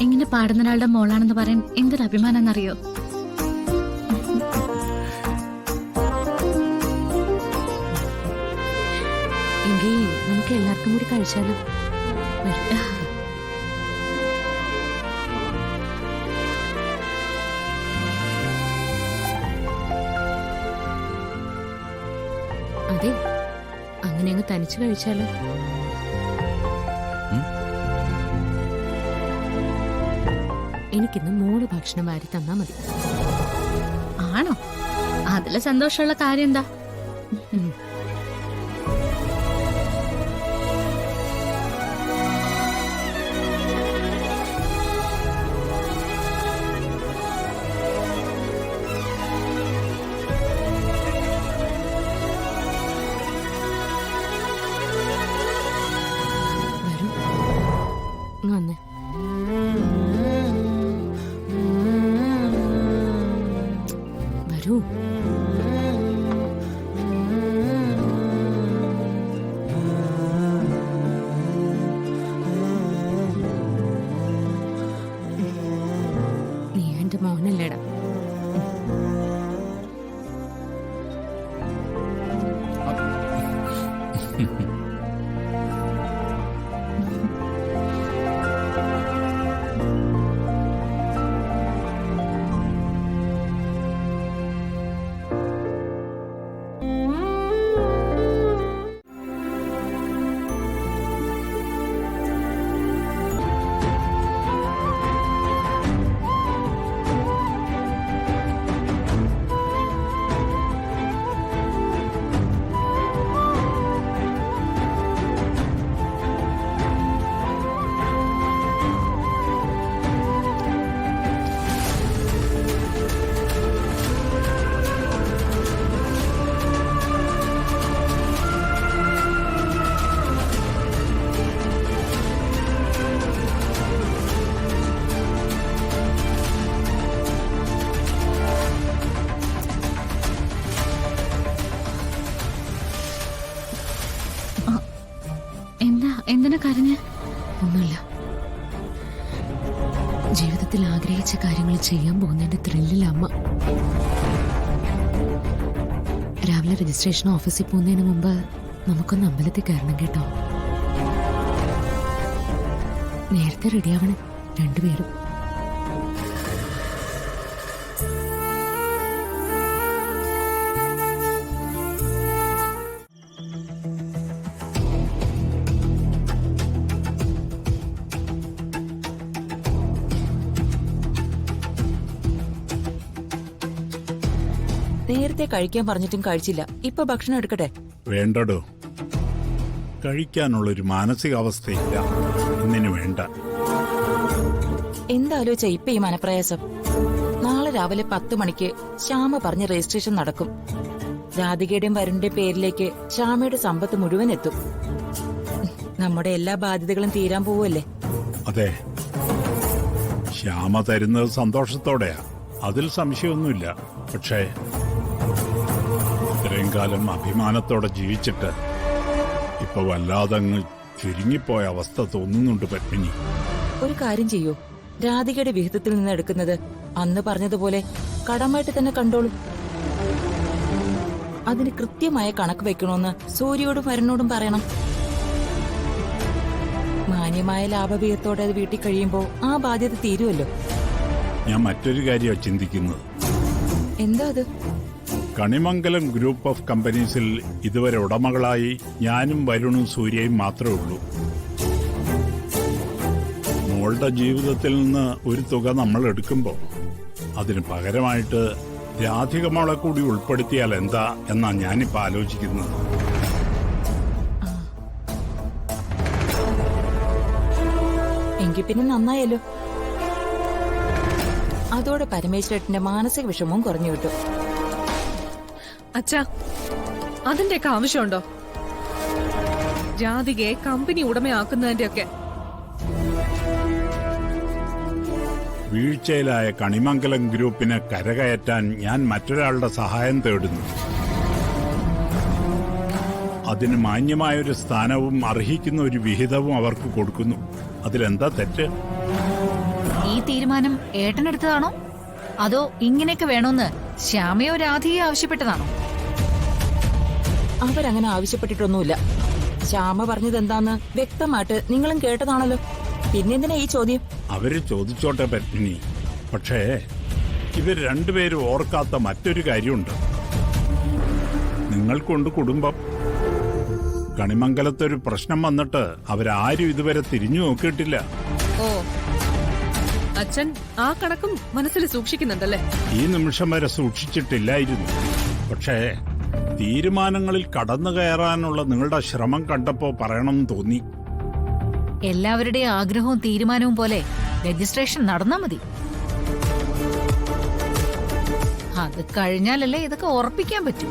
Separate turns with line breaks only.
ഇങ്ങനെ പാടുന്ന ഒരാളുടെ മോളാണെന്ന് പറയാൻ എന്തൊരു അഭിമാനം എന്നറിയോ?
എങ്കിൽ നമുക്ക് എല്ലാവർക്കും കൂടി കഴിച്ചാലും. അതെ, അങ്ങനെ അങ്ങ് തനിച്ച് കഴിച്ചാലോ? എനിക്കിന്ന് മോള് ഭക്ഷണം വാരി തന്നാ മതി.
ആണോ? അതിലെ സന്തോഷമുള്ള കാര്യം എന്താ?
വരൂ, വന്നേ. വരൂ. നീ എന്റെ മോനല്ലേടാ.
എന്തിനാ കരഞ്ഞ്?
ഒന്നുമില്ല. ജീവിതത്തിൽ ആഗ്രഹിച്ച കാര്യങ്ങൾ ചെയ്യാൻ പോകുന്നതിന്റെ ത്രില്ലിൽ അമ്മ. രാവിലെ രജിസ്ട്രേഷൻ ഓഫീസിൽ പോകുന്നതിന് മുമ്പ് നമുക്കൊന്ന് അമ്പലത്തിൽ കയറണം കേട്ടോ. നേരത്തെ റെഡിയാവണം രണ്ടുപേരും.
നേരത്തെ കഴിക്കാൻ പറഞ്ഞിട്ടും കഴിച്ചില്ല. ഇപ്പൊ ഭക്ഷണം എടുക്കട്ടെ?
വേണ്ടടോ, കഴിക്കാനുള്ളൊരു മാനസികാവസ്ഥയില്ല ഇന്നിന് വേണ്ട.
എന്താലോചിച്ച ഇപ്പൊ ഈ മനപ്രയാസം? നാളെ രാവിലെ 10 മണിക്ക് ശ്യാമ പറഞ്ഞ് രജിസ്ട്രേഷൻ നടക്കും. രാധികയുടെയും വരുണിന്റെ പേരിലേക്ക് ശ്യാമയുടെ സമ്പത്ത് മുഴുവൻ എത്തും. നമ്മുടെ എല്ലാ ബാധ്യതകളും തീരാൻ പോവല്ലേ?
അതെ, ശ്യാമ തരുന്നത് സന്തോഷത്തോടെയാ, അതിൽ സംശയമൊന്നുമില്ല. പക്ഷേ ഇത്രയും കാലം അഭിമാനത്തോടെ ജീവിച്ചിട്ട് ഇപ്പൊ വല്ലാതങ്ങ് ചുരുങ്ങിപ്പോയ അവസ്ഥ തോന്നുന്നുണ്ട് പത്മിനി.
ഒരു കാര്യം ചെയ്യൂ, രാധികയുടെ വിഹിതത്തിൽ നിന്ന് എടുക്കുന്നത് അന്ന് പറഞ്ഞതുപോലെ കടമായിട്ട് തന്നെ കണ്ടോളൂ. അതിന് കൃത്യമായ കണക്ക് വെക്കണമെന്ന് സൂര്യയോടും വരുണോടും പറയണം. മാന്യമായ ലാഭവിഹിതത്തോടെ അത് വീട്ടിൽ കഴിയുമ്പോ ആ ബാധ്യത തീരുമല്ലോ.
ഞാൻ മറ്റൊരു കാര്യമാണ് ചിന്തിക്കുന്നത്.
എന്താ അത്?
കണിമംഗലം ഗ്രൂപ്പ് ഓഫ് കമ്പനീസിൽ ഇതുവരെ ഉടമകളായി ഞാനും വരുണും സൂര്യയും മാത്രമേ ഉള്ളൂ. മോളുടെ ജീവിതത്തിൽ നിന്ന് ഒരു തുക നമ്മൾ എടുക്കുമ്പോൾ അതിന് പകരമായിട്ട് രാധിക മോളെ കൂടി ഉൾപ്പെടുത്തിയാൽ എന്താ എന്നാ ഞാനിപ്പോ ആലോചിക്കുന്നത്.
എങ്കിൽ പിന്നെ നന്നായല്ലോ. അതോടെ പരമേശ്വരന്റെ മാനസിക വിഷമവും കുറഞ്ഞു കിട്ടും.
അച്ഛാ, അതിന്റെയൊക്കെ ആവശ്യമുണ്ടോ? രാധികയെ കമ്പനി ഉടമയാക്കുന്നതിന്റെയൊക്കെ.
വീഴ്ചയിലായ കണിമംഗലം ഗ്രൂപ്പിനെ കരകയറ്റാൻ ഞാൻ മറ്റൊരാളുടെ സഹായം തേടുന്നു. അതിന് മാന്യമായൊരു സ്ഥാനവും അർഹിക്കുന്ന ഒരു വിഹിതവും അവർക്ക് കൊടുക്കുന്നു. അതിലെന്താ തെറ്റ്?
ഈ തീരുമാനം ഏട്ടനെടുത്തതാണോ അതോ ഇങ്ങനെയൊക്കെ വേണോന്ന് ശ്യാമയോ രാധികയോ ആവശ്യപ്പെട്ടതാണോ?
അവരങ്ങനെ ആവശ്യപ്പെട്ടിട്ടൊന്നുമില്ല. ശ്യാമ പറഞ്ഞത് എന്താന്ന് വ്യക്തമായിട്ട് നിങ്ങളും കേട്ടതാണല്ലോ. പിന്നെന്തിനാ ഈ ചോദ്യം?
അവര് ചോദിച്ചോട്ടെ പത്മിനി. പക്ഷേ ഇവർ രണ്ടുപേരും ഓർക്കാത്ത മറ്റൊരു കാര്യമുണ്ട്. നിങ്ങൾക്കുണ്ട് കുടുംബം. കണിമംഗലത്തൊരു പ്രശ്നം വന്നിട്ട് അവരാരും ഇതുവരെ തിരിഞ്ഞു നോക്കിയിട്ടില്ല.
ഓ, അച്ഛൻ ആ കണക്കും മനസ്സിൽ സൂക്ഷിക്കുന്നുണ്ടല്ലേ?
ഈ നിമിഷം വരെ സൂക്ഷിച്ചിട്ടില്ലായിരുന്നു. പക്ഷേ തീരുമാനങ്ങളിൽ കടന്നു കയറാനുള്ള നിങ്ങളുടെ ശ്രമം കണ്ടപ്പോ പറയണമെന്ന് തോന്നി.
എല്ലാവരുടെയും ആഗ്രഹവും തീരുമാനവും പോലെ രജിസ്ട്രേഷൻ നടന്നാ മതി. അത് കഴിഞ്ഞാലല്ലേ ഇതൊക്കെ ഉറപ്പിക്കാൻ പറ്റൂ.